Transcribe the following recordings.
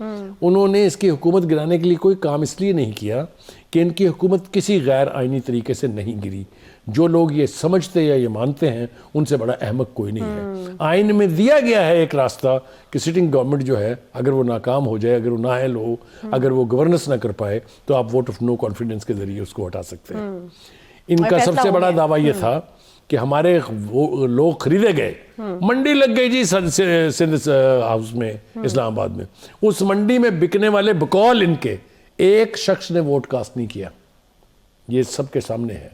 انہوں نے اس کی حکومت گرانے کے لیے کوئی کام اس لیے نہیں کیا کہ ان کی حکومت کسی غیر آئینی طریقے سے نہیں گری. جو لوگ یہ سمجھتے یا یہ مانتے ہیں ان سے بڑا احمق کوئی نہیں ہے. آئین میں دیا گیا ہے ایک راستہ کہ سٹنگ گورنمنٹ جو ہے اگر وہ ناکام ہو جائے, اگر وہ نااہل ہو, اگر وہ گورننس نہ کر پائے تو آپ ووٹ آف نو کانفیڈنس کے ذریعے اس کو ہٹا سکتے ہیں. ان کا سب سے بڑا دعویٰ یہ تھا کہ ہمارے لوگ خریدے گئے, منڈی لگ گئی جی سندھ ہاؤس میں اسلام آباد میں, اس منڈی میں بکنے والے بقول ان کے ایک شخص نے ووٹ کاسٹ نہیں کیا. یہ سب کے سامنے ہے.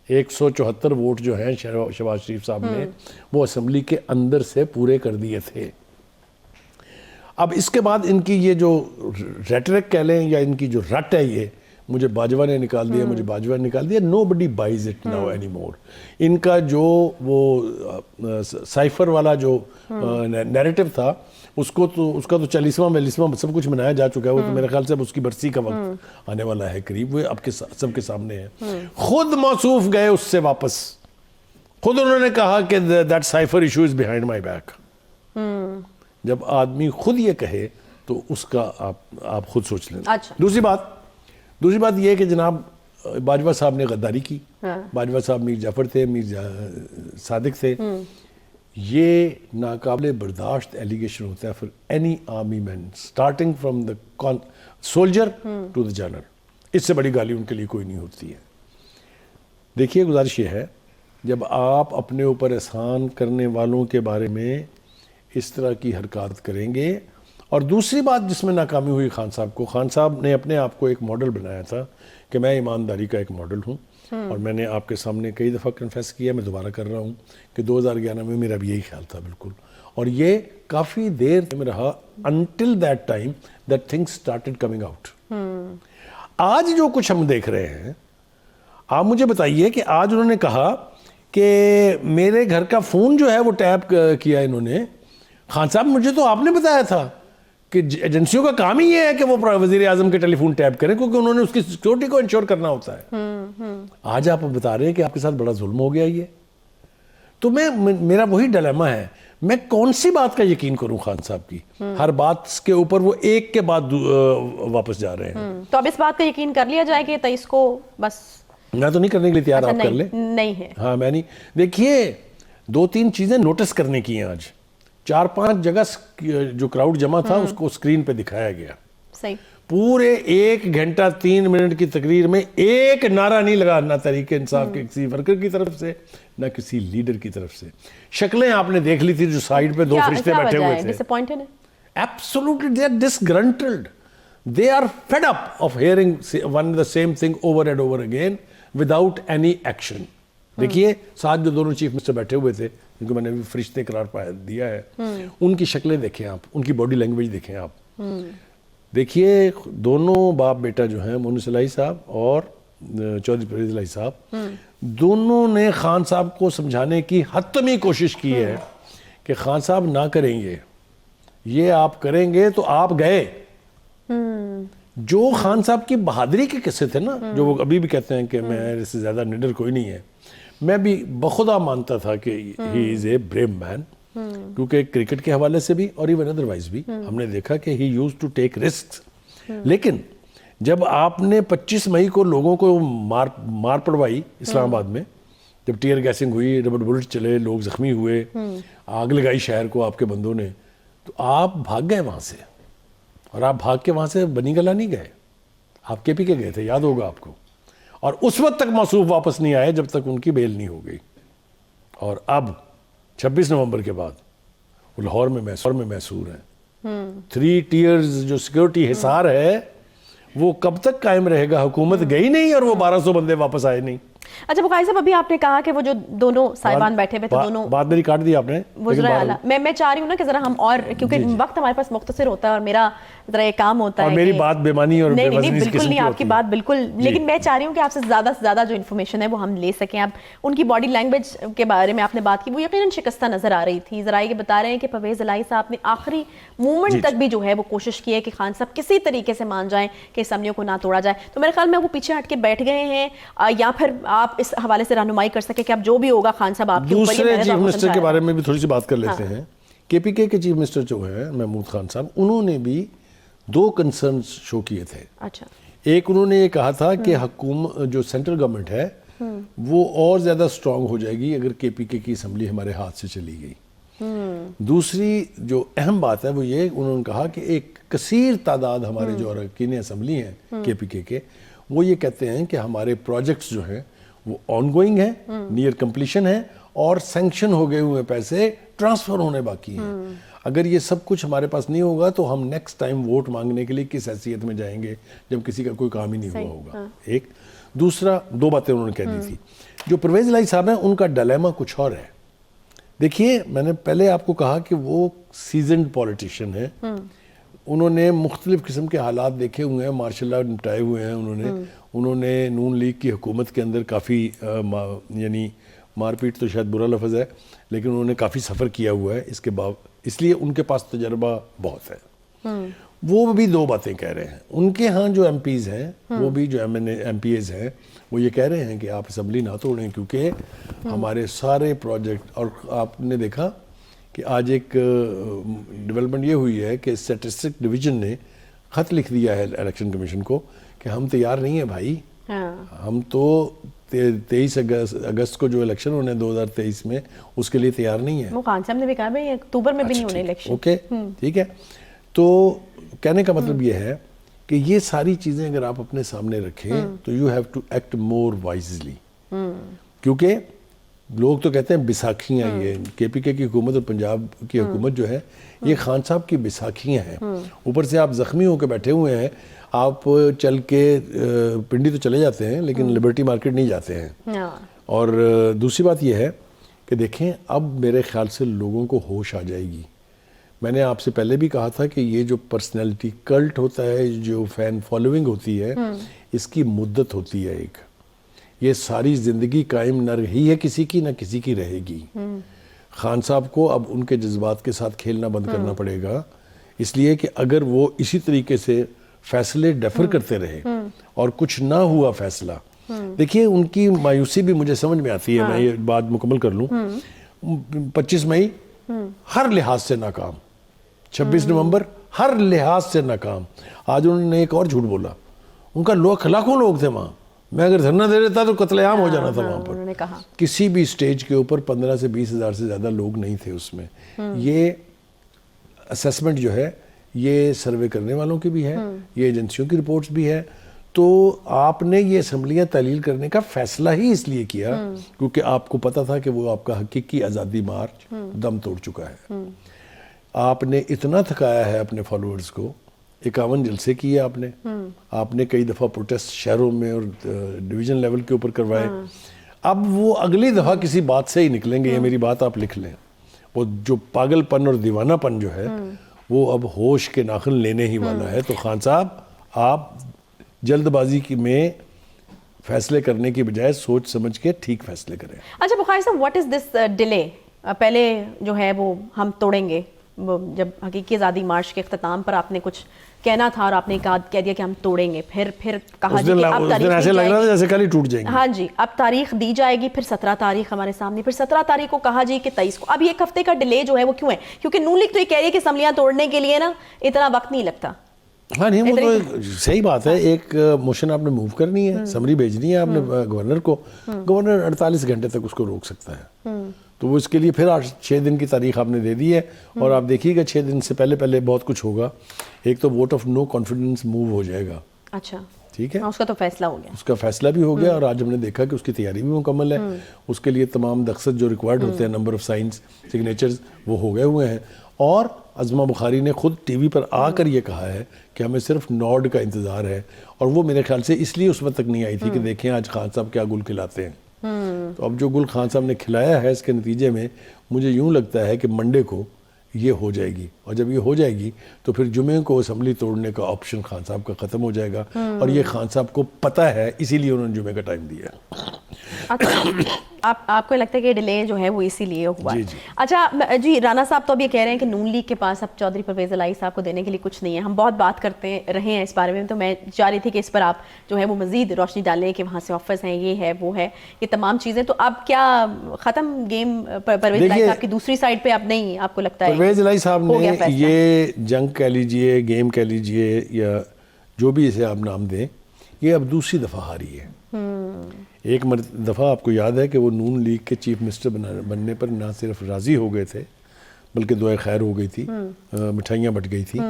174 ووٹ جو ہیں شہباز شریف صاحب نے وہ اسمبلی کے اندر سے پورے کر دیے تھے. اب اس کے بعد ان کی یہ جو ریٹرک کہہ لیں یا ان کی جو رٹ ہے, یہ مجھے باجوہ نے نکال دیا, مجھے باجوہ نے نکال دیا, نو بڈی بائیز اٹ ناؤ اینی مور. ان کا جو وہ سائفر والا جو نیریٹو تھا اس کا تو 40واں 42واں سب کچھ منایا جا چکا ہے. وہ تو میرے خیال سے اب اس کی برسی کا وقت آنے والا ہے قریب. وہ اب سب کے سامنے ہے. خود موصوف گئے اس سے واپس, خود انہوں نے کہا کہ that cipher issue is behind my back. جب آدمی خود یہ کہے تو اس کا آپ خود سوچ لیں. دوسری بات یہ ہے کہ جناب باجوہ صاحب نے غداری کی. باجوہ صاحب میر جعفر تھے, میر صادق تھے. یہ ناقابل برداشت ایلیگیشن ہوتا ہے for any army man starting from the soldier to the general. اس سے بڑی گالی ان کے لیے کوئی نہیں ہوتی ہے. دیکھیے گزارش یہ ہے, جب آپ اپنے اوپر احسان کرنے والوں کے بارے میں اس طرح کی حرکات کریں گے. اور دوسری بات جس میں ناکامی ہوئی خان صاحب کو, خان صاحب نے اپنے آپ کو ایک ماڈل بنایا تھا کہ میں ایمانداری کا ایک ماڈل ہوں, اور میں نے آپ کے سامنے کئی دفعہ کنفیس کیا, میں دوبارہ کر رہا ہوں کہ 2011 میں میرا بھی یہی خیال تھا بالکل, اور یہ کافی دیر میں رہا until that time that things started coming out. آج جو کچھ ہم دیکھ رہے ہیں, آپ مجھے بتائیے کہ آج انہوں نے کہا کہ میرے گھر کا فون جو ہے وہ ٹیپ کیا انہوں نے. خان صاحب مجھے تو آپ نے بتایا تھا کہ ایجنسیوں کا کام ہی یہ ہے کہ وہ وزیر اعظم کے ٹیلی فون ٹیپ کریں کیونکہ انہوں نے اس کی سیکیورٹی کو انشور کرنا ہوتا ہے. آج آپ بتا رہے ہیں کہ آپ کے ساتھ بڑا ظلم ہو گیا یہ. تو میرا وہی ڈیلیما ہے, میں کون سی بات کا یقین کروں خان صاحب کی؟ ہر بات کے اوپر وہ ایک کے بعد واپس جا رہے ہیں. تو اب اس بات کا یقین کر لیا جائے کہ 23 کو بس؟ میں تو نہیں کرنے کے لیے تیار, آپ کر لیں. نہیں ہے. ہاں میں نہیں. دیکھیے 2-3 چیزیں نوٹس کرنے کی ہیں. آج 4-5 جگہ جو کراؤڈ جمع تھا اس کو اسکرین پہ دکھایا گیا. صحیح. پورے 1 گھنٹہ 3 منٹ کی تقریر میں ایک نعرہ نہیں لگا, نہ تحریک انصاف کے کسی ورکر کی طرف سے, نہ کسی لیڈر کی طرف سے. شکلیں آپ نے دیکھ لی تھی جو سائیڈ پہ 2 فرشتے بیٹھے ہوئے تھے. Absolutely, they are disgruntled. They are fed up of hearing the same thing over and over again without any action. دیکھیے ساتھ جو دونوں چیف منسٹر بیٹھے ہوئے تھے جن کو میں نے بھی فرشتے قرار دیا ہے, ان کی شکلیں دیکھیں آپ, ان کی باڈی لینگویج دیکھیں آپ. دیکھیے دونوں باپ بیٹا جو ہیں, مونس الہی صاحب اور چودھری پرویز الہی صاحب, دونوں نے خان صاحب کو سمجھانے کی حتمی کوشش کی ہے کہ خان صاحب نہ کریں گے, یہ آپ کریں گے تو آپ گئے. جو خان صاحب کی بہادری کے قصے تھے نا, جو وہ ابھی بھی کہتے ہیں کہ میرے سے زیادہ نڈر کوئی نہیں ہے, میں بھی بخدا مانتا تھا کہ ہی از اے بریو مین, کیونکہ کرکٹ کے حوالے سے بھی اور ایون ادروائز بھی ہم نے دیکھا کہ ہی یوز ٹو ٹیک رسک. لیکن جب آپ نے 25 مئی کو لوگوں کو مار پڑوائی اسلام آباد میں, جب ٹیئر گیسنگ ہوئی, ربڑ بلٹ چلے, لوگ زخمی ہوئے, آگ لگائی شہر کو آپ کے بندوں نے, تو آپ بھاگ گئے وہاں سے. اور آپ بھاگ کے وہاں سے بنی گلا نہیں گئے, آپ کے پی کے گئے تھے, یاد ہوگا آپ کو. اور اس وقت تک موصوف واپس نہیں آئے جب تک ان کی بیل نہیں ہو گئی. اور اب 26 نومبر کے بعد وہ لاہور میں محصور ہیں. 3 ٹیئرز جو سیکیورٹی حصار ہے وہ کب تک قائم رہے گا؟ حکومت گئی نہیں اور وہ 1200 بندے واپس آئے نہیں. اچھا بخاری صاحب, ابھی آپ نے کہا کہ وہ جو دونوں صاحبان بیٹھے ہوئے تھے, دونوں بات میری کاٹ دی آپ نے. میں چاہ رہی ہوں نا کہ ذرا ہم, اور کیونکہ وقت ہمارے پاس مختصر ہوتا ہے اور میرا ذرا یہ کام ہوتا ہے, اور میری بات بے معنی اور بے وزنی نہیں بالکل نہیں, آپ کی بات بالکل, لیکن میں چاہ رہی ہوں کہ آپ سے زیادہ جو انفارمیشن ہے وہ ہم لے سکیں. اب ان کی باڈی لینگویج کے بارے میں آپ نے بات کی, وہ یقیناً شکستہ نظر آ رہی تھی. ذرا یہ بتا رہے ہیں کہ پرویز الہی صاحب نے آخری مومنٹ تک بھی جو ہے وہ کوشش کی ہے کہ خان صاحب کسی طریقے سے مان جائیں کہ اسمبلیوں کو نہ توڑا جائے. تو میرے خیال میں وہ پیچھے ہٹ کے بیٹھ گئے ہیں, یا پھر آپ اس حوالے سے رہنمائی کر سکے کہ اب جو بھی ہوگا خان صاحب آپ کے اوپر. دوسرے چیف منسٹر کے بارے میں بھی تھوڑی سی بات کر لیتے ہیں. کے پی کے چیف منسٹر جو ہے محمود خان صاحب, انہوں نے بھی دو کنسرنز شو کیے تھے. اچھا. ایک انہوں نے یہ کہا تھا کہ حکومت جو سینٹرل گورنمنٹ ہے وہ اور زیادہ سٹرونگ ہو جائے گی اگر کے پی کے کی اسمبلی ہمارے ہاتھ سے چلی گئی. دوسری جو اہم بات ہے وہ یہ انہوں نے کہا کہ ایک کثیر تعداد ہمارے جو اراکین اسمبلی ہیں کے پی کے وہ یہ کہتے ہیں کہ ہمارے پروجیکٹس جو ہیں وہ آن گوئنگ ہیں, نیئر کمپلیشن ہیں, اور سینکشن ہو گئے ہوئے پیسے ٹرانسفر ہونے باقی ہیں. اگر یہ سب کچھ ہمارے پاس نہیں ہوگا تو ہم نیکسٹ ٹائم ووٹ مانگنے کے لیے کس حیثیت میں جائیں گے جب کسی کا کوئی کام ہی نہیں ہوا ہوگا. ایک دوسرا دو باتیں انہوں نے کہہ دی تھی. جو پرویز الہی صاحب ہیں ان کا ڈیلیما کچھ اور ہے. دیکھیے میں نے پہلے آپ کو کہا کہ وہ سیزنڈ پولیٹیشین ہیں, انہوں نے مختلف قسم کے حالات دیکھے ہوئے ہیں, مارشل لا نپٹائے ہوئے ہیں انہوں نے نون لیگ کی حکومت کے اندر کافی یعنی مار پیٹ تو شاید برا لفظ ہے لیکن انہوں نے کافی سفر کیا ہوا ہے اس کے اس لیے ان کے پاس تجربہ بہت ہے. وہ بھی دو باتیں کہہ رہے ہیں. ان کے ہاں جو ایم پیز ہیں وہ بھی جو ایم پی ایز ہیں وہ یہ کہہ رہے ہیں کہ آپ اسمبلی نہ توڑیں کیونکہ ہمارے سارے پروجیکٹ, اور آپ نے دیکھا کہ آج ایک ڈیولپمنٹ یہ ہوئی ہے کہ اسٹیٹسٹک ڈویژن نے خط لکھ دیا ہے الیکشن کمیشن کو کہ ہم تیار نہیں ہیں بھائی, ہم تو 23 اگست کو جو الیکشن ہونے 2023 میں اس کے لیے تیار نہیں ہے. وہ خان صاحب نے بھی کہا بھائی اکتوبر میں بھی نہیں ہونے الیکشن. اوکے ٹھیک ہے. تو کہنے کا مطلب یہ ہے کہ یہ ساری چیزیں اگر آپ اپنے سامنے رکھیں تو you have to act more wisely, کیونکہ لوگ تو کہتے ہیں بیساکھیاں, یہ کے پی کے کی حکومت اور پنجاب کی حکومت جو ہے یہ خان صاحب کی بیساکھیاں ہیں. اوپر سے آپ زخمی ہو کے بیٹھے ہوئے ہیں, آپ چل کے پنڈی تو چلے جاتے ہیں لیکن لبرٹی مارکیٹ نہیں جاتے ہیں. اور دوسری بات یہ ہے کہ دیکھیں اب میرے خیال سے لوگوں کو ہوش آ جائے گی. میں نے آپ سے پہلے بھی کہا تھا کہ یہ جو پرسنالٹی کلٹ ہوتا ہے, جو فین فالوئنگ ہوتی ہے, اس کی مدت ہوتی ہے ایک. یہ ساری زندگی قائم نہ رہی ہے کسی کی, نہ کسی کی رہے گی. خان صاحب کو اب ان کے جذبات کے ساتھ کھیلنا بند کرنا پڑے گا, اس لیے کہ اگر وہ اسی طریقے سے فیصلے ڈیفر کرتے رہے اور کچھ نہ ہوا فیصلہ, دیکھیے ان کی مایوسی بھی مجھے سمجھ میں آتی ہے. میں یہ بات مکمل کر لوں, 25 مئی ہر لحاظ سے ناکام, 26 نومبر ہر لحاظ سے ناکام. آج انہوں نے ایک اور جھوٹ بولا, ان کا لاکھوں لوگ تھے وہاں, میں اگر دھرنا دے دیتا تو قتل عام ہو جانا تھا وہاں پر. کسی بھی سٹیج کے اوپر 15 سے 20 ہزار سے زیادہ لوگ نہیں تھے اس میں. یہ اسیسمنٹ جو ہے یہ سروے کرنے والوں کی بھی ہے, یہ ایجنسیوں کی رپورٹس بھی ہے. تو آپ نے یہ اسمبلیاں تعلیل کرنے کا فیصلہ ہی اس لیے کیا کیونکہ آپ کو پتا تھا کہ وہ آپ کا حقیقی آزادی مارچ دم توڑ چکا ہے. آپ نے اتنا تھکایا ہے اپنے فالوورز کو, 51 جلسے کیے آپ نے کئی دفعہ پروٹیسٹ شہروں میں اور ڈویژن لیول کے اوپر کروائے. اب وہ اگلی دفعہ کسی بات سے ہی نکلیں گے, یہ میری بات آپ لکھ لیں. وہ جو پاگل پن اور دیوانہ پن جو ہے وہ اب ہوش کے ناخن لینے ہی والا ہے. تو خان صاحب آپ جلد بازی میں فیصلے کرنے کی بجائے سوچ سمجھ کے ٹھیک فیصلے کریں. اچھا بخاری صاحب, واٹ از دس ڈیلے؟ پہلے جو ہے وہ ہم توڑیں گے, جب حقیقی آزادی مارچ کے اختتام پر آپ نے کچھ کہنا تھا اور آپ نے کہہ دیا کہ ہم توڑیں گے, پھر کہا جی کہ اب تاریخ ایسے لگ رہا تھا جیسے کل ہی ٹوٹ جائیں گے. ہاں جی, اب تاریخ دی جائے گی, پھر 17 تاریخ ہمارے سامنے, پھر 17 تاریخ کو کہا جی کہ 23 کو. اب ایک ہفتے کا ڈیلے جو ہے وہ کیوں ہے؟ کیونکہ نون لیگ تو یہ کہہ رہی ہے کہ اسمبلیاں توڑنے کے لیے نا اتنا وقت نہیں لگتا. ہاں نہیں, وہ تو صحیح بات ہے. ایک موشن آپ نے موو کرنی ہے, سمری بھیجنی ہے آپ نے گورنر کو, گورنر 48 گھنٹے تک اس کو روک سکتا ہے. تو وہ اس کے لیے پھر 6 دن کی تاریخ آپ نے دے دی ہے, اور آپ دیکھیے گا 6 دن سے پہلے بہت کچھ ہوگا. ایک تو vote of no confidence move ہو جائے گا. اچھا ٹھیک ہے, اس کا تو فیصلہ ہو گیا, اس کا فیصلہ بھی ہو گیا, اور آج ہم نے دیکھا کہ اس کی تیاری بھی مکمل ہے. اس کے لیے تمام دستخط جو ریکوائرڈ ہوتے ہیں, نمبر آف سائنس سگنیچرز, وہ ہو گئے ہوئے ہیں. اور عظمہ بخاری نے خود ٹی وی پر آ کر یہ کہا ہے کہ ہمیں صرف نوڈ کا انتظار ہے, اور وہ میرے خیال سے اس لیے اس وقت تک نہیں آئی تھی کہ دیکھیں آج خان صاحب کیا گل کھلاتے ہیں. تو اب جو گل خان صاحب نے کھلایا ہے اس کے نتیجے میں مجھے یوں لگتا ہے کہ منڈے کو یہ ہو جائے گی, اور جب یہ ہو جائے گی تو پھر جمعے کو اسمبلی توڑنے کا آپشن خان صاحب کا ختم ہو جائے گا, اور یہ خان صاحب کو پتہ ہے, اسی لیے انہوں نے جمعے کا ٹائم دیا ہے. آپ کو لگتا ہے کہ ڈیلے جو ہے وہ اسی لیے ہوا ہے؟ جی جی. اچھا جی، رانا صاحب تو اب یہ کہہ رہے ہیں کہ نون لیگ کے پاس اب چودھری پرویز الہی صاحب کو دینے کے لیے کچھ نہیں ہے. ہم بہت بات کرتے رہے ہیں اس بارے میں، تو میں چاہ رہی تھی کہ اس پر آپ جو ہے وہ مزید روشنی ڈالیں کہ وہاں سے آفرز ہیں، یہ ہے وہ ہے، یہ تمام چیزیں. تو اب کیا ختم گیم پرویز الہی صاحب کی دوسری سائڈ پہ اب نہیں آپ کو لگتا ہے؟ پرویز الہی صاحب نے یہ جنگ کہہ لیجئے، گیم کہہ لیجئے، یا جو بھی اسے آپ نام دیں، یہ اب دوسری دفعہ ہاری ہے. ایک دفعہ آپ کو یاد ہے کہ وہ نون لیگ کے چیف منسٹر بننے پر نہ صرف راضی ہو گئے تھے بلکہ دعائے خیر ہو گئی تھی، مٹھائیاں بٹ گئی تھیں،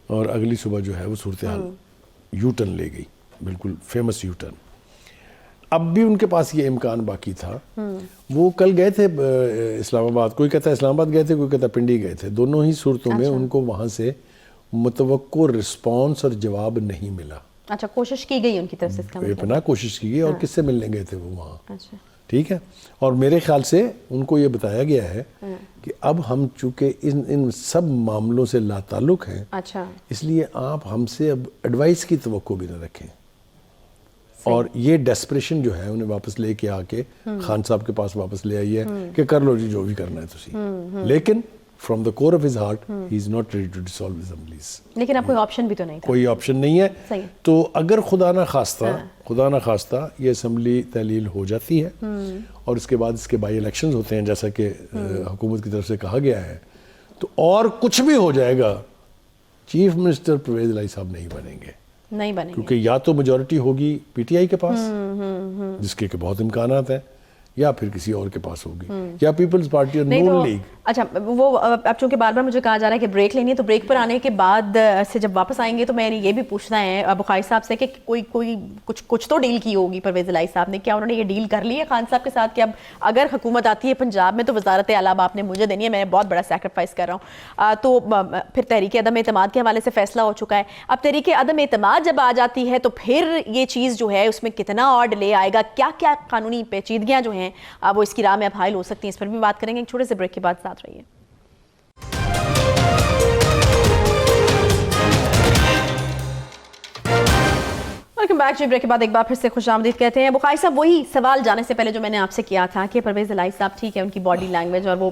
اور اگلی صبح جو ہے وہ صورتحال یو ٹرن لے گئی، بالکل فیمس یو ٹرن. اب بھی ان کے پاس یہ امکان باقی تھا. وہ کل گئے تھے اسلام آباد، کوئی کہتا ہے اسلام آباد گئے تھے، کوئی کہتا ہے پنڈی گئے تھے. دونوں ہی صورتوں میں ان کو وہاں سے متوقع رسپانس اور جواب نہیں ملا. اچھا، کوشش کی گئی ان کی طرف سے؟ بے پناہ کوشش کی گئی. اور کس سے ملنے گئے تھے وہ وہاں؟ اچھا ٹھیک ہے. اور میرے خیال سے ان کو یہ بتایا گیا ہے کہ اب ہم چونکہ ان سب معاملوں سے لا تعلق ہیں، اچھا، اس لیے آپ ہم سے اب ایڈوائس کی توقع بھی نہ رکھیں. اور یہ ڈیسپریشن جو ہے انہیں واپس لے کے آ کے خان صاحب کے پاس واپس لے آئی ہے کہ کر لو جی جو بھی کرنا ہے تسی. لیکن from the core of his heart he is not ready to dissolve assemblies. لیکن اب کوئی آپشن بھی تو نہیں تھا. کوئی آپشن نہیں ہے. صحیح. تو اگر خدا نہ خواستہ یہ اسمبلی تحلیل ہو جاتی ہے اور اس کے بعد اس کے بائی الیکشنز ہوتے ہیں جیسا کہ حکومت کی طرف سے کہا گیا ہے، تو اور کچھ بھی ہو جائے گا، چیف منسٹر پرویز الہی صاحب نہیں بنیں گے. نہیں بنے، کیونکہ یا تو میجورٹی ہوگی پی ٹی آئی کے پاس، جس کے بہت امکانات ہیں، یا پھر کسی اور کے پاس ہوگی، یا پیپلز پارٹی اور نون لیگ. اچھا، وہ اب چونکہ بار بار مجھے کہا جا رہا ہے کہ بریک لینی ہے، تو بریک پر آنے کے بعد سے جب واپس آئیں گے تو میں نے یہ بھی پوچھنا ہے بخاری صاحب سے کہ کوئی کچھ تو ڈیل کی ہوگی پرویز الہی صاحب نے. کیا انہوں نے یہ ڈیل کر لی ہے خان صاحب کے ساتھ کہ اب اگر حکومت آتی ہے پنجاب میں تو وزارت اعلیٰ آپ نے مجھے دینی ہے، میں بہت بڑا سیکریفائس کر رہا ہوں. تو پھر تحریک عدم اعتماد کے حوالے سے فیصلہ ہو چکا ہے. اب تحریک عدم اعتماد جب آ جاتی ہے تو پھر یہ چیز جو ہے اس میں کتنا اور ڈیلے آئے گا، کیا کیا قانونی پیچیدگیاں جو ہیں وہ اس کی راہ میں اب حائل ہو سکتی ہیں، اس پر بھی بات کریں گے. ایک چھوٹے سے بریک کے بعد ساتھ رہیے. Welcome back. جی، بریک کے بعد ایک بار پھر سے خوش آمدید کہتے ہیں. بخاری صاحب، وہی سوال جانے سے پہلے جو میں نے آپ سے کیا تھا کہ پرویز الہی صاحب ٹھیک ہے، ان کی باڈی لینگویج اور وہ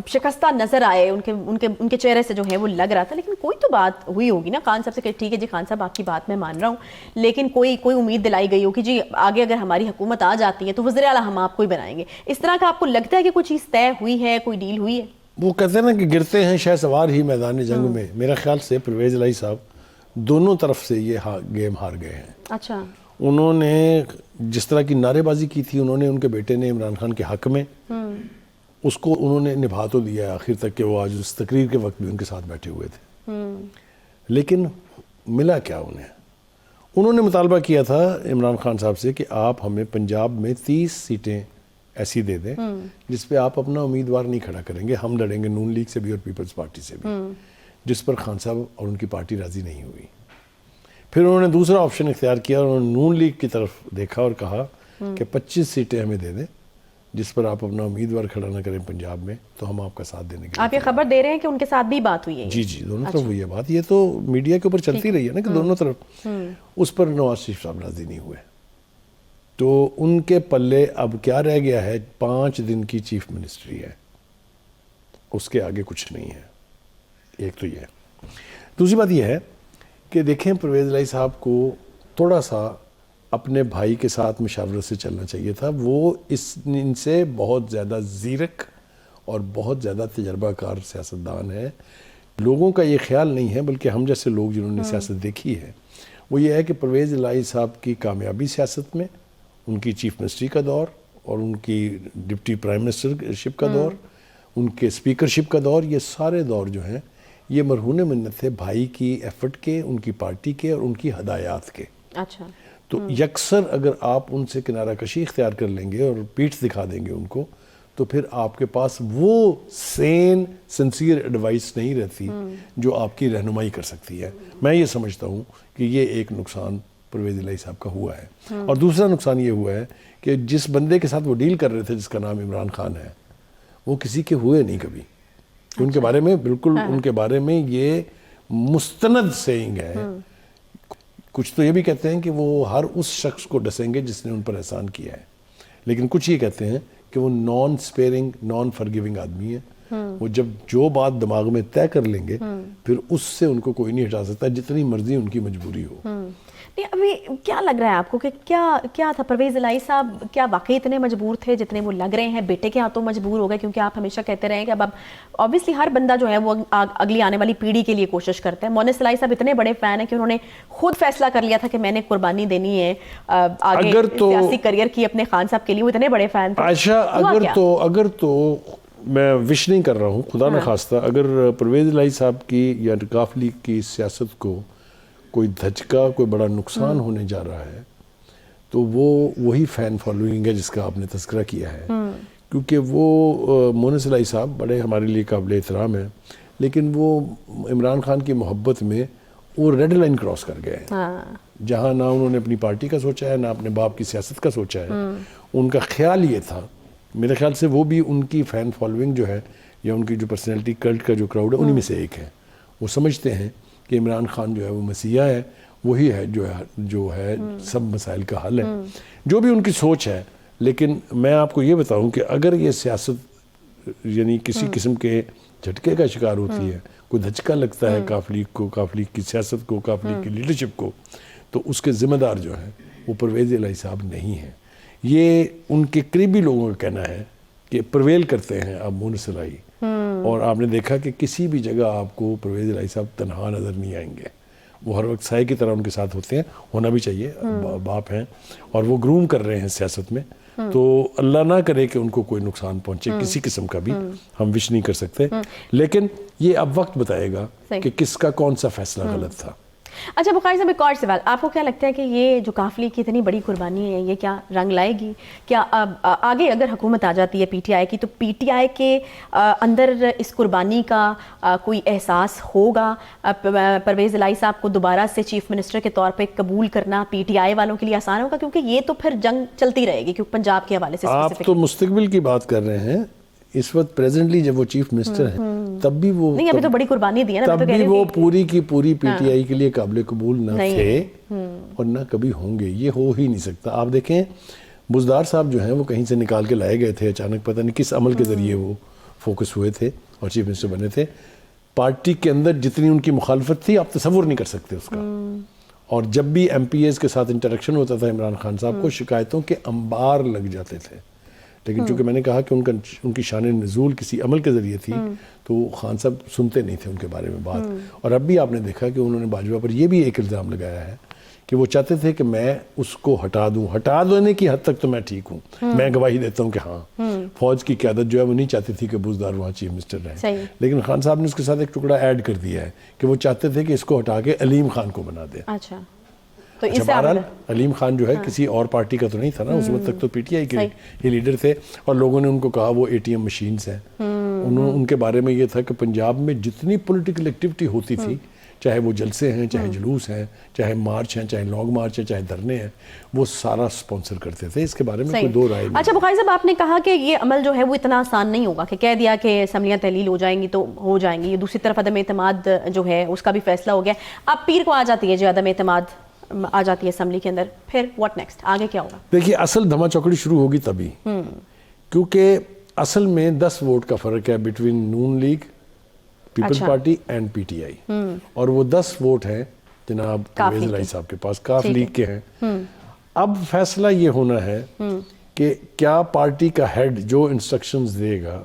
شکستہ نظر آئے، ان کے چہرے سے جو ہے وہ لگ رہا تھا، لیکن کوئی تو بات ہوئی ہوگی نا خان صاحب سے کہ ٹھیک ہے جی خان صاحب آپ کی بات میں مان رہا ہوں، لیکن کوئی امید دلائی گئی ہو کہ جی آگے اگر ہماری حکومت آ جاتی ہے تو وزیر اعلیٰ ہم آپ کو ہی بنائیں گے. اس طرح کا آپ کو لگتا ہے کہ کوئی چیز طے ہوئی ہے، کوئی ڈیل ہوئی ہے؟ وہ کہتے ہیں نا کہ گرتے ہیں شہ سوار ہی میدان جنگ میں. میرا خیال سے پرویز الہی صاحب دونوں طرف سے یہ گیم ہار گئے ہیں. اچھا. انہوں نے جس طرح کی نعرے بازی کی تھی، انہوں نے ان کے بیٹے نے عمران خان کے حق میں، اس کو انہوں نے نبھا تو دیا آخر تک کہ وہ آج اس تقریر کے وقت بھی ان کے ساتھ بیٹھے ہوئے تھے. لیکن ملا کیا انہوں نے مطالبہ کیا تھا عمران خان صاحب سے کہ آپ ہمیں پنجاب میں 30 سیٹیں ایسی دے دیں جس پہ آپ اپنا امیدوار نہیں کھڑا کریں گے، ہم لڑیں گے نون لیگ سے بھی اور پیپلز پارٹی سے بھی. جس پر خان صاحب اور ان کی پارٹی راضی نہیں ہوئی. پھر انہوں نے دوسرا آپشن اختیار کیا، انہوں نے نون لیگ کی طرف دیکھا اور کہا کہ 25 سیٹیں ہمیں دے دیں جس پر آپ اپنا امیدوار کھڑا نہ کریں پنجاب میں، تو ہم آپ کا ساتھ دینے کے لیے. آپ یہ خبر دے رہے ہیں کہ ان کے ساتھ بھی بات ہوئی ہے؟ جی جی، دونوں طرف ہوئی ہے بات. یہ تو میڈیا کے اوپر چلتی رہی ہے نا کہ دونوں طرف. اس پر نواز شریف صاحب راضی نہیں ہوئے، تو ان کے پلے اب کیا رہ گیا ہے؟ 5 دن کی چیف منسٹری ہے، اس کے آگے کچھ نہیں ہے. ایک تو یہ ہے. دوسری بات یہ ہے کہ دیکھیں پرویز الہی صاحب کو تھوڑا سا اپنے بھائی کے ساتھ مشاورت سے چلنا چاہیے تھا. وہ ان سے بہت زیادہ زیرک اور بہت زیادہ تجربہ کار سیاستدان ہے. لوگوں کا یہ خیال نہیں ہے، بلکہ ہم جیسے لوگ جنہوں نے سیاست دیکھی ہے وہ یہ ہے کہ پرویز الہی صاحب کی کامیابی سیاست میں، ان کی چیف منسٹری کا دور اور ان کی ڈپٹی پرائم منسٹر شپ کا دور، ان کے اسپیکرشپ کا دور، یہ سارے دور جو ہیں یہ مرہون منت تھے بھائی کی ایفرٹ کے، ان کی پارٹی کے اور ان کی ہدایات کے. اچھا. تو یکسر اگر آپ ان سے کنارہ کشی اختیار کر لیں گے اور پیٹھ دکھا دیں گے ان کو، تو پھر آپ کے پاس وہ سنسیئر ایڈوائس نہیں رہتی جو آپ کی رہنمائی کر سکتی ہے. میں یہ سمجھتا ہوں کہ یہ ایک نقصان پرویز الہی صاحب کا ہوا ہے. اور دوسرا نقصان یہ ہوا ہے کہ جس بندے کے ساتھ وہ ڈیل کر رہے تھے جس کا نام عمران خان ہے، وہ کسی کے ہوئے نہیں کبھی. ان کے بارے میں بالکل ان کے بارے میں یہ مستند سیئنگ ہے. کچھ تو یہ بھی کہتے ہیں کہ وہ ہر اس شخص کو ڈسیں گے جس نے ان پر احسان کیا ہے. لیکن کچھ یہ کہتے ہیں کہ وہ نان سپیئرنگ نان فرگیونگ آدمی ہے، وہ جب جو بات دماغ میں طے کر لیں گے پھر اس سے ان کو کوئی نہیں ہٹا سکتا جتنی مرضی ان کی مجبوری ہو۔ نہیں ابھی کیا لگ رہا ہے آپ کو کہ کیا تھا پرویز الہی صاحب، کیا واقعی اتنے مجبور تھے جتنے وہ لگ رہے ہیں؟ بیٹے کے ہاتھوں مجبور ہو گئے؟ کیونکہ آپ ہمیشہ کہتے رہے ہیں کہ اب obviously ہر بندہ جو ہے وہ اگلی آنے والی پیڑھی کے لیے کوشش کرتا ہے۔ مونس الہی صاحب اتنے بڑے فین ہیں کہ انہوں نے خود فیصلہ کر لیا تھا کہ میں نے قربانی دینی ہے آگے سیاسی کریئر کی اپنے خان صاحب کے لیے، وہ اتنے بڑے فین تھے۔ عائشہ اگر تو میں وش نہیں کر رہا ہوں، خدا نہ خواستہ، اگر پرویز الہی صاحب کی یا کاف لیگ کی سیاست کو کوئی دھچکا، کوئی بڑا نقصان ہونے جا رہا ہے تو وہ وہی فین فالوئنگ ہے جس کا آپ نے تذکرہ کیا ہے، کیونکہ وہ مونس الہی صاحب بڑے ہمارے لیے قابل احترام ہیں، لیکن وہ عمران خان کی محبت میں وہ ریڈ لائن کراس کر گئے ہیں، جہاں نہ انہوں نے اپنی پارٹی کا سوچا ہے نہ اپنے باپ کی سیاست کا سوچا ہے۔ ان کا خیال یہ تھا، میرے خیال سے وہ بھی ان کی فین فالوئنگ جو ہے یا ان کی جو پرسنالٹی کلٹ کا جو کراؤڈ ہے انہی میں سے ایک ہے، وہ سمجھتے ہیں کہ عمران خان جو ہے وہ مسیحا ہے، وہی ہے جو ہے سب مسائل کا حل ہے، جو بھی ان کی سوچ ہے۔ لیکن میں آپ کو یہ بتاؤں کہ اگر یہ سیاست یعنی کسی قسم کے جھٹکے کا شکار ہوتی ہے، کوئی دھچکا لگتا ہے کاف لیگ کو، کاف لیگ کی سیاست کو، کاف لیگ کی لیڈرشپ کو، تو اس کے ذمہ دار جو ہیں وہ پرویز الہی صاحب نہیں ہیں۔ یہ ان کے قریبی لوگوں کا کہنا ہے کہ پرویل کرتے ہیں اب مونس الہی، اور آپ نے دیکھا کہ کسی بھی جگہ آپ کو پرویز الہی صاحب تنہا نظر نہیں آئیں گے، وہ ہر وقت سائے کی طرح ان کے ساتھ ہوتے ہیں، ہونا بھی چاہیے، باپ ہیں اور وہ گروم کر رہے ہیں سیاست میں، تو اللہ نہ کرے کہ ان کو کوئی نقصان پہنچے کسی قسم کا بھی، ہم وش نہیں کر سکتے، لیکن یہ اب وقت بتائے گا کہ کس کا کون سا فیصلہ غلط تھا۔ اچھا بخاری صاحب، ایک اور سوال، آپ کو کیا لگتا ہے کہ یہ جو کاف لیگ کی اتنی بڑی قربانی ہے یہ کیا رنگ لائے گی؟ کیا آگے اگر حکومت آ جاتی ہے پی ٹی آئی کی تو پی ٹی آئی کے اندر اس قربانی کا کوئی احساس ہوگا؟ پرویز الہی صاحب کو دوبارہ سے چیف منسٹر کے طور پہ قبول کرنا پی ٹی آئی والوں کے لیے آسان ہوگا؟ کیونکہ یہ تو پھر جنگ چلتی رہے گی، کیونکہ پنجاب کے حوالے سے آپ تو مستقبل کی بات کر رہے ہیں، اس وقت پریزنٹلی جب وہ چیف منسٹر ہیں تب بھی وہ نہیں، ابھی تو بڑی قربانی دی ہے نا، تب بھی وہ پوری کی پوری پی ٹی آئی کے لیے قابل قبول نہ تھے اور نہ کبھی ہوں گے، یہ ہو ہی نہیں سکتا۔ آپ دیکھیں بزدار صاحب جو ہیں وہ کہیں سے نکال کے لائے گئے تھے اچانک، پتہ نہیں کس عمل کے ذریعے وہ فوکس ہوئے تھے اور چیف منسٹر بنے تھے۔ پارٹی کے اندر جتنی ان کی مخالفت تھی آپ تصور نہیں کر سکتے اس کا، اور جب بھی ایم پی ایز کے ساتھ انٹریکشن ہوتا تھا عمران خان صاحب کو شکایتوں کے انبار لگ جاتے تھے، لیکن چونکہ میں نے کہا کہ ان کی شان نزول کسی عمل کے ذریعے تھی تو خان صاحب سنتے نہیں تھے ان کے بارے میں بات، اور اب بھی آپ نے دیکھا کہ انہوں نے باجوہ پر یہ بھی ایک الزام لگایا ہے کہ وہ چاہتے تھے کہ میں اس کو ہٹا دینے کی حد تک تو میں ٹھیک ہوں، میں گواہی دیتا ہوں کہ ہاں فوج کی قیادت جو ہے وہ نہیں چاہتی تھی کہ بزدار وہاں چیف منسٹر رہے، لیکن خان صاحب نے اس کے ساتھ ایک ٹکڑا ایڈ کر دیا ہے کہ وہ چاہتے تھے کہ اس کو ہٹا کے علیم خان کو بنا دیں۔ اچھا، بہرحال علیم خان جو ہے کسی اور پارٹی کا تو نہیں تھا نا، اس وقت تک تو پی ٹی آئی کے ہی لیڈر تھے، اور لوگوں نے ان کو کہا وہ اے ٹی ایم مشینز ہیں، ان کے بارے میں یہ تھا کہ پنجاب میں جتنی پولیٹیکل ایکٹیویٹی ہوتی تھی، چاہے وہ جلسے ہیں، چاہے جلوس ہیں، چاہے مارچ ہیں، چاہے لانگ مارچ ہیں، چاہے دھرنے ہیں، وہ سارا سپانسر کرتے تھے، اس کے بارے میں کوئی دو رائے نہیں۔ اچھا بخاری صاحب، آپ نے کہا کہ یہ عمل جو ہے وہ اتنا آسان نہیں ہوگا کہ کہہ دیا کہ اسمبلیاں تحلیل ہو جائیں گی تو ہو جائیں گی، دوسری طرف عدم اعتماد جو ہے اس کا بھی فیصلہ ہو گیا، اب پیر کو آ جاتی ہے جو عدم اعتماد آ جاتی ہے اسمبلی کے اندر، پھر واٹ نیکسٹ، آگے کیا ہوگا؟ دیکھیے اصل دھما چوکڑی شروع ہوگی تبھی، کیونکہ اصل میں 10 ووٹ کا فرق ہے between Noon League, Peoples Party and P T I, اور وہ 10 ووٹ ہیں جناب پرویز الہی صاحب کے پاس، کاف لیگ کے ہیں۔ اب فیصلہ یہ ہونا ہے کہ کیا پارٹی کا ہیڈ جو انسٹرکشنز دے گا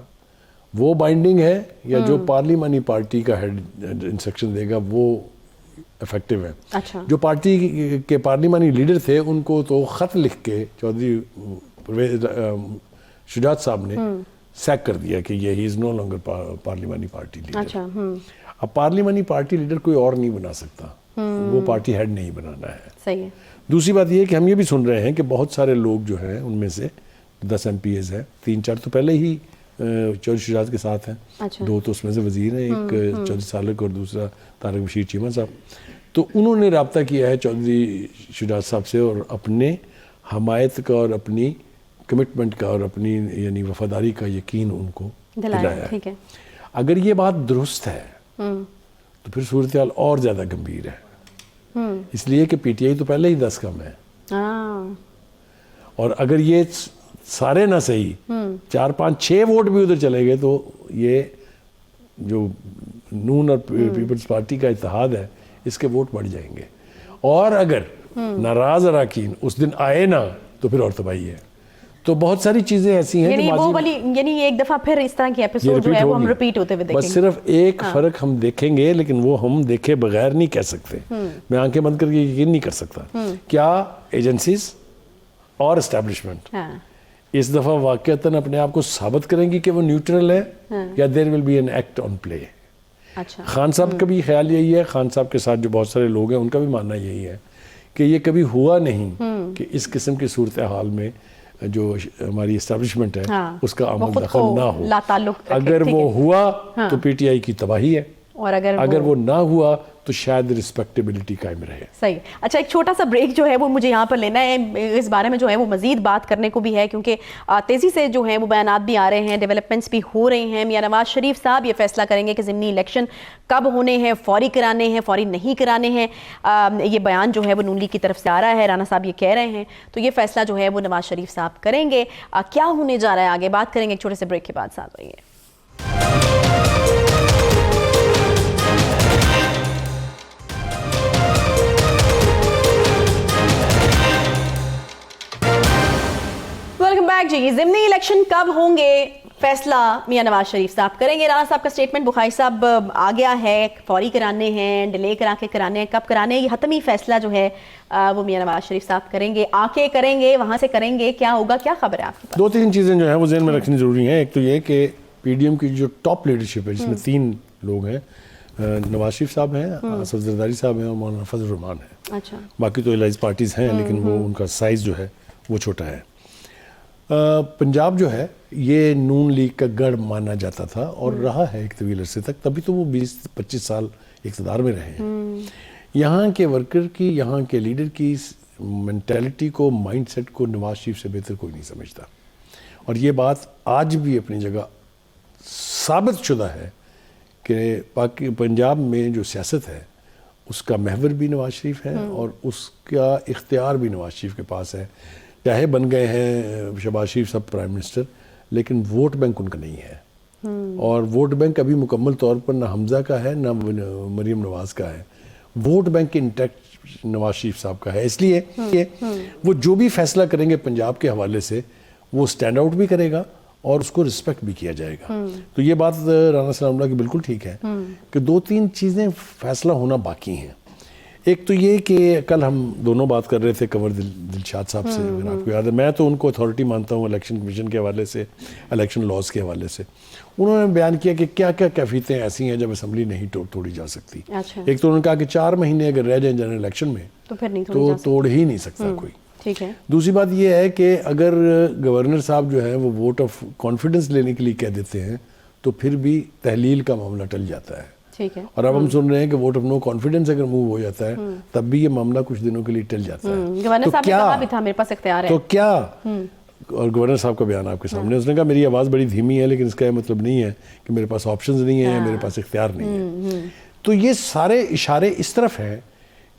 وہ بائنڈنگ ہے، یا جو پارلیمانی پارٹی کا ہیڈ انسٹرکشن دے گا وہ افیکٹو ہے۔ اچھا، جو پارٹی کے پارلیمانی لیڈر تھے ان کو تو خط لکھ کے چودھری شجاعت صاحب نے سیک کر دیا کہ یہ ہی از نو لانگر پارلیمانی پارٹی لیڈر۔ اب پارلیمانی پارٹی لیڈر کوئی اور نہیں بنا سکتا، وہ پارٹی ہیڈ نہیں بنانا ہے۔ صحیح ہے۔ دوسری بات یہ ہے کہ ہم یہ بھی سن رہے ہیں کہ بہت سارے لوگ جو ہیں ان میں سے 10 ایم پی ایز ہیں، 3-4 تو پہلے ہی چودھری شجاعت کے ساتھ ہیں، 2 تو اس میں سے وزیر ہیں، ایک چودھری سالک اور دوسرا طارق بشیر چیمہ صاحب، تو انہوں نے رابطہ کیا ہے چودھری شجاعت صاحب سے اور اپنے حمایت کا اور اپنی کمٹمنٹ کا اور اپنی یعنی وفاداری کا یقین ان کو دلایا ہے۔ اگر یہ بات درست ہے تو پھر صورتحال اور زیادہ گمبھیر ہے، اس لیے کہ پی ٹی آئی تو پہلے ہی 10 کم ہے، اور اگر یہ سارے نہ صحیح 4 5 6 ووٹ بھی ادھر چلے گئے تو یہ جو نون اور پیپلز پارٹی کا اتحاد ہے اس کے ووٹ بڑھ جائیں گے. اور اگر ناراض اراکین اس دن آئے نا تو پھر اور تباہی ہے. تو بہت ساری چیزیں ایسی ہیں یعنی وہ والی یعنی ایک دفعہ پھر اس طرح کی ایپیسوڈ جو ہے وہ ہم ریپیٹ ہوتے ہوئے دیکھیں گے. بس صرف ایک فرق ہم دیکھیں گے لیکن وہ ہم دیکھے بغیر نہیں کہہ سکتے. میں آنکھیں بند کر کے یقین نہیں کر سکتا کیا ایجنسیز اور اسٹیبلشمنٹ اس دفعہ واقعتاً اپنے آپ کو ثابت کریں گی کہ وہ نیوٹرل ہے یا there will be an act on play. Khan صاحب کا بھی خیال یہی ہے, خان صاحب کے ساتھ جو بہت سارے لوگ ہیں ان کا بھی ماننا یہی ہے کہ یہ کبھی ہوا نہیں کہ اس قسم کی صورتحال میں جو ہماری اسٹیبلشمنٹ ہے اس کا عمل دخل نہ ہو. اگر وہ ہوا تو پی ٹی آئی کی تباہی ہے, اور اگر وہ نہ ہوا تو شاید ریسپیکٹیبلٹی قائم رہے. صحیح. اچھا ایک چھوٹا سا بریک جو ہے وہ مجھے یہاں پر لینا ہے. اس بارے میں جو ہے وہ مزید بات کرنے کو بھی ہے کیونکہ تیزی سے جو ہیں وہ بیانات بھی آ رہے ہیں, ڈیولپمنٹس بھی ہو رہے ہیں. میاں نواز شریف صاحب یہ فیصلہ کریں گے کہ ضمنی الیکشن کب ہونے ہیں, فوری کرانے ہیں, فوری نہیں کرانے ہیں. یہ بیان جو ہے وہ نون لیگ کی طرف سے آ رہا ہے, رانا صاحب یہ کہہ رہے ہیں. تو یہ فیصلہ جو ہے وہ نواز شریف صاحب کریں گے. کیا ہونے جا رہا ہے آگے بات کریں گے ایک چھوٹے سے بریک کے بعد. ساتھ رہیے. Welcome back. جی ضمنی الیکشن کب ہوں گے فیصلہ میاں نواز شریف صاحب کریں گے. رانا صاحب کا سٹیٹمنٹ بخاری صاحب آ گیا ہے, فوری کرانے ہیں, ڈیلے کرا کے کرانے ہیں, کب کرانے ہیں, یہ حتمی فیصلہ جو ہے وہ میاں نواز شریف صاحب کریں گے. آ کے کریں گے, وہاں سے کریں گے, کیا ہوگا, کیا خبر ہے آپ کے پاس؟ 2-3 چیزیں جو ہیں وہ ذہن میں رکھنی ضروری ہیں. ایک تو یہ کہ پی ڈی ایم کی جو ٹاپ لیڈرشپ ہے جس میں 3 لوگ ہیں, نواز شریف صاحب ہیں, اسد زرداری صاحب ہیں اور مولانا فضل الرحمان ہیں. اچھا. باقی تو الائز پارٹیز ہیں لیکن وہ ان کا سائز جو ہے وہ چھوٹا ہے. پنجاب جو ہے یہ نون لیگ کا گڑھ مانا جاتا تھا اور رہا ہے ایک طویل عرصے تک, تبھی تو وہ 20-25 سال اقتدار میں رہے ہیں. یہاں کے ورکر کی, یہاں کے لیڈر کی مینٹیلٹی کو, مائنڈ سیٹ کو نواز شریف سے بہتر کوئی نہیں سمجھتا. اور یہ بات آج بھی اپنی جگہ ثابت شدہ ہے کہ پنجاب میں جو سیاست ہے اس کا محور بھی نواز شریف ہے اور اس کا اختیار بھی نواز شریف کے پاس ہے. چاہے بن گئے ہیں شہباز شریف صاحب پرائم منسٹر لیکن ووٹ بینک ان کا نہیں ہے. اور ووٹ بینک ابھی مکمل طور پر نہ حمزہ کا ہے نہ مریم نواز کا ہے. Vote bank intact Nawaz Sharif صاحب کا ہے. اس لیے وہ جو بھی فیصلہ کریں گے پنجاب کے حوالے سے وہ سٹینڈ آؤٹ بھی کرے گا اور اس کو رسپیکٹ بھی کیا جائے گا. تو یہ بات رانا سلام اللہ کی بالکل ٹھیک ہے کہ 2-3 چیزیں فیصلہ ہونا باقی ہیں. ایک تو یہ کہ کل ہم دونوں بات کر رہے تھے کنور دلشاد صاحب سے, اگر آپ کو یاد ہے. میں تو ان کو اتھارٹی مانتا ہوں الیکشن کمیشن کے حوالے سے, الیکشن لاز کے حوالے سے. انہوں نے بیان کیا کہ کیا کیا کیفیتیں ایسی ہیں جب اسمبلی نہیں توڑی جا سکتی. ایک تو انہوں نے کہا کہ 4 مہینے اگر رہ جائیں جنرل الیکشن میں تو توڑ ہی نہیں سکتا کوئی. ٹھیک ہے. دوسری بات یہ ہے کہ اگر گورنر صاحب جو ہے وہ ووٹ آف کانفیڈنس لینے کے لیے کہہ دیتے ہیں تو پھر بھی تحلیل کا معاملہ ٹل جاتا ہے. اور اب ہم سن رہے ہیں کہ ووٹ آف نو کانفیڈنس اگر موو ہو جاتا ہے تب بھی یہ معاملہ کچھ دنوں کے لیے ٹل جاتا ہے. گورنر صاحب نے کہا بھی تھا میرے پاس اختیار ہے. تو کیا, اور گورنر صاحب کا بیان آپ کے سامنے, اس نے کہا میری آواز بڑی دھیمی ہے لیکن اس کا یہ مطلب نہیں ہے کہ میرے پاس آپشنز نہیں ہیں, میرے پاس اختیار نہیں ہے. تو یہ سارے اشارے اس طرف ہیں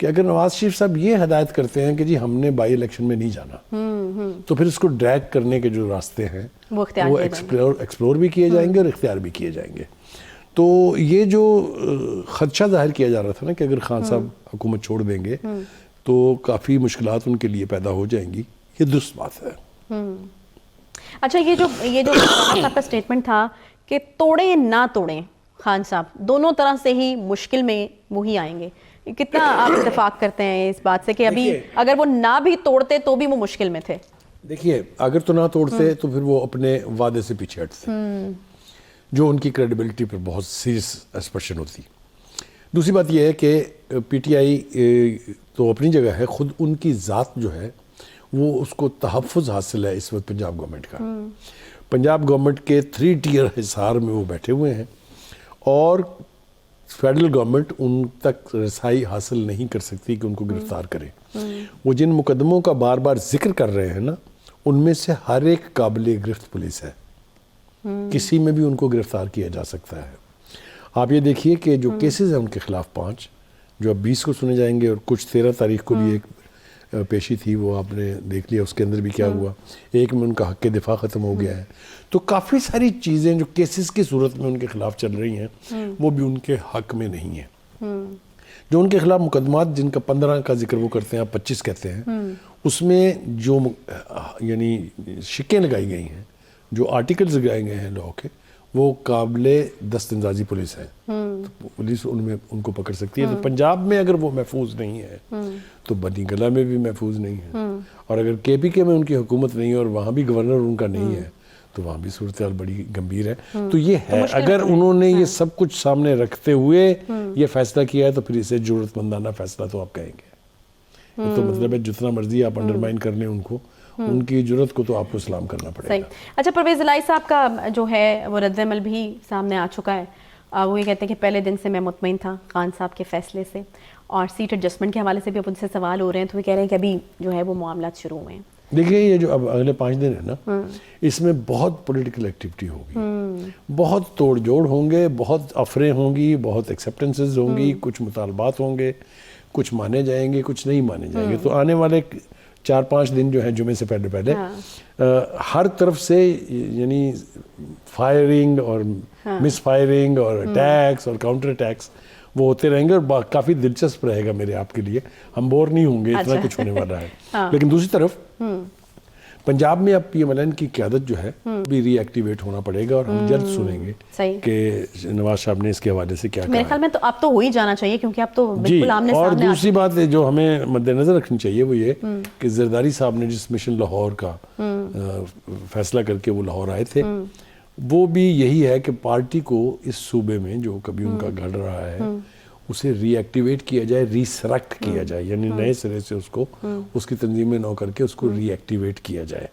کہ اگر نواز شریف صاحب یہ ہدایت کرتے ہیں کہ جی ہم نے بائی الیکشن میں نہیں جانا تو پھر اس کو ڈریگ کرنے کے جو راستے ہیں وہ ایکسپلور بھی کیے جائیں گے اور اختیار بھی کیے جائیں گے. تو یہ جو خدشہ ظاہر کیا جا رہا تھا نا کہ اگر خان صاحب حکومت چھوڑ دیں گے تو کافی مشکلات ان کے لیے پیدا ہو جائیں گی, یہ درست بات ہے. اچھا یہ جو خان صاحب کا سٹیٹمنٹ تھا کہ توڑیں نہ توڑیں, خان صاحب دونوں طرح سے ہی مشکل میں وہی آئیں گے, کتنا آپ اتفاق کرتے ہیں اس بات سے کہ ابھی اگر وہ نہ بھی توڑتے تو بھی وہ مشکل میں تھے؟ دیکھیے اگر تو نہ توڑتے تو پھر وہ اپنے وعدے سے پیچھے ہٹتے جو ان کی کریڈیبلٹی پر بہت سیریس ایکسپریشن ہوتی. دوسری بات یہ ہے کہ پی ٹی آئی تو اپنی جگہ ہے, خود ان کی ذات جو ہے وہ اس کو تحفظ حاصل ہے اس وقت پنجاب گورنمنٹ کا. پنجاب گورنمنٹ کے 3 ٹیئر حصار میں وہ بیٹھے ہوئے ہیں اور فیڈرل گورنمنٹ ان تک رسائی حاصل نہیں کر سکتی کہ ان کو گرفتار کرے. وہ جن مقدموں کا بار بار ذکر کر رہے ہیں نا ان میں سے ہر ایک قابل گرفت پولیس ہے, کسی میں بھی ان کو گرفتار کیا جا سکتا ہے. آپ یہ دیکھیے کہ جو کیسز ہیں ان کے خلاف 5 جو اب 20 کو سنے جائیں گے اور کچھ 13 تاریخ کو بھی ایک پیشی تھی وہ آپ نے دیکھ لیا، اس کے اندر بھی کیا ہوا، ایک میں ان کا حق دفاع ختم ہو گیا ہے. تو کافی ساری چیزیں جو کیسز کی صورت میں ان کے خلاف چل رہی ہیں وہ بھی ان کے حق میں نہیں ہیں. جو ان کے خلاف مقدمات جن کا 15 کا ذکر وہ کرتے ہیں، آپ 25 کہتے ہیں، اس میں جو یعنی شکیں لگائی گئی ہیں، جو آرٹیکلز لگائے گئے ہیں لاء کے، وہ قابل دستاندازی پولیس ہے. پولیس ان کو پکڑ سکتی ہے. تو پنجاب میں اگر وہ محفوظ نہیں ہے تو بنی گلہ میں بھی محفوظ نہیں ہے. اور اگر کے پی کے میں ان کی حکومت نہیں ہے اور وہاں بھی گورنر ان کا نہیں ہے تو وہاں بھی صورتحال بڑی گمبھیر ہے. تو یہ ہے، اگر انہوں نے یہ سب کچھ سامنے رکھتے ہوئے یہ فیصلہ کیا ہے تو پھر اسے ضرورت مندانہ فیصلہ تو آپ کہیں گے. تو مطلب ہے جتنا مرضی آپ انڈرمائن کر لیں ان کو، ان کی جرت کو تو آپ کو سلام کرنا پڑے گا. اچھا، پرویز الہی صاحب کا جو ہے وہ رد عمل بھی سامنے آ چکا ہے. وہ یہ کہتے ہیں کہ پہلے دن سے میں مطمئن تھا خان صاحب کے فیصلے سے، اور سیٹ ایڈجسٹمنٹ کے حوالے سے بھی اب ان سے سوال ہو رہے ہیں، تو وہ کہہ رہے ہیں کہ ابھی جو ہے وہ معاملات شروع ہوئے ہیں. دیکھیے یہ جو اب اگلے 5 دن ہے نا، اس میں بہت پولیٹیکل ایکٹیویٹی ہوگی، بہت توڑ جوڑ ہوں گے، بہت افریں ہوں گی، بہت ایکسیپٹنسز ہوں گی، کچھ مطالبات ہوں گے، کچھ مانے جائیں گے، کچھ نہیں مانے جائیں گے. تو آنے والے 4-5 دن جو ہیں جمعے سے پہلے ہر طرف سے یعنی فائرنگ اور مس فائرنگ اور اٹیکس اور کاؤنٹر اٹیکس وہ ہوتے رہیں گے، اور کافی دلچسپ رہے گا میرے آپ کے لیے. ہم بور نہیں ہوں گے، اتنا کچھ ہونے والا ہے. لیکن دوسری طرف پنجاب میں اب پی ایم ایل این کی قیادت جو ہے بھی ری ایکٹیویٹ ہونا پڑے گا، اور ہم جلد سنیں گے کہ نواز صاحب نے اس کے حوالے سے کیا کہا. میرے خیال میں تو اب تو ہو ہی جانا چاہیے، کیونکہ اب تو بالکل آمنے اور سامنے. دوسری بات جو ہمیں مد نظر رکھنی چاہیے وہ یہ کہ زرداری صاحب نے جس مشن لاہور کا فیصلہ کر کے وہ لاہور آئے تھے، وہ بھی یہی ہے کہ پارٹی کو اس صوبے میں جو کبھی ان کا گھڑ رہا ہے اسے ری ایکٹیویٹ کیا جائے، ری سلیکٹ کیا جائے، یعنی نئے سرے سے اس کو اس کی تنظیمیں نو کر کے اس کو ری ایکٹیویٹ کیا جائے،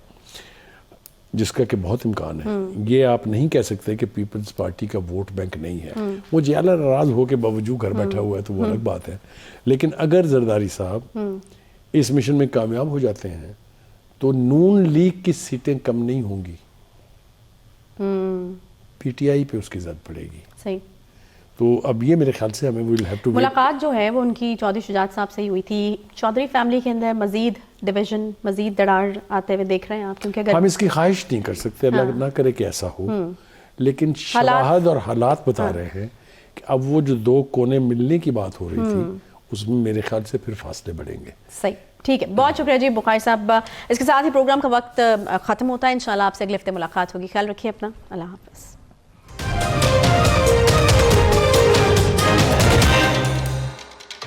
جس کا کہ بہت امکان ہے. یہ آپ نہیں کہہ سکتے کہ پیپلز پارٹی کا ووٹ بینک نہیں ہے. وہ جیالہ ناراض ہو کے باوجود گھر بیٹھا ہوا ہے تو وہ الگ بات ہے. لیکن اگر زرداری صاحب اس مشن میں کامیاب ہو جاتے ہیں تو نون لیگ کی سیٹیں کم نہیں ہوں گی، پی ٹی آئی پہ اس کی زد پڑے گی. صحیح. تو اب یہ میرے خیال سے ہمیں we'll have to ملاقات جو ہے وہ ان کی چودھری شجاعت صاحب سے ہی ہوئی تھی. چودھری فیملی کے اندر مزید ڈویژن، مزید دراڑ آتے ہوئے دیکھ رہے ہیں آپ؟ کیونکہ ہم اس کی خواہش نہیں کر سکتے، اللہ نہ کرے کہ ایسا ہو، لیکن شواہد اور حالات بتا رہے ہیں کہ اب وہ جو 2 کونے ملنے کی بات ہو رہی تھی اس میں میرے خیال سے پھر فاصلے بڑھیں گے. صحیح، ٹھیک ہے. بہت شکریہ جی بخاری صاحب. اس کے ساتھ ہی پروگرام کا وقت ختم ہوتا ہے. انشاءاللہ آپ سے اگلے ہفتے ملاقات ہوگی. خیال رکھیے اپنا. اللہ حافظ.